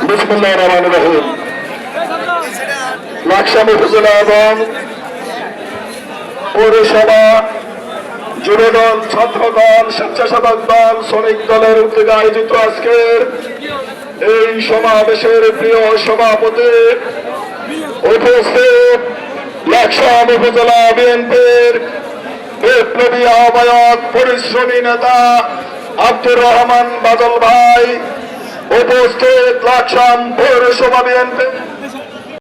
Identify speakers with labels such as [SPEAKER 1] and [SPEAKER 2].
[SPEAKER 1] বিসমিল্লাহির রহমানির রহিম। লাকসাম উপজেলা এবং পৌরসভা যুবদল, ছাত্রদল, স্বেচ্ছাসেবক দল, শ্রমিক দলের উদ্যোগে আয়োজিত আজকের এই সমাবেশের প্রিয় সভাপতি, উপস্থিত লাকসাম উপজেলা বিএনপির বিপ্লবী আহ্বায়ক, পরিশ্রমী নেতা আব্দুর রহমান বাদল ভাই, উপস্থিত লাকসাম পৌরসভা বিএনপি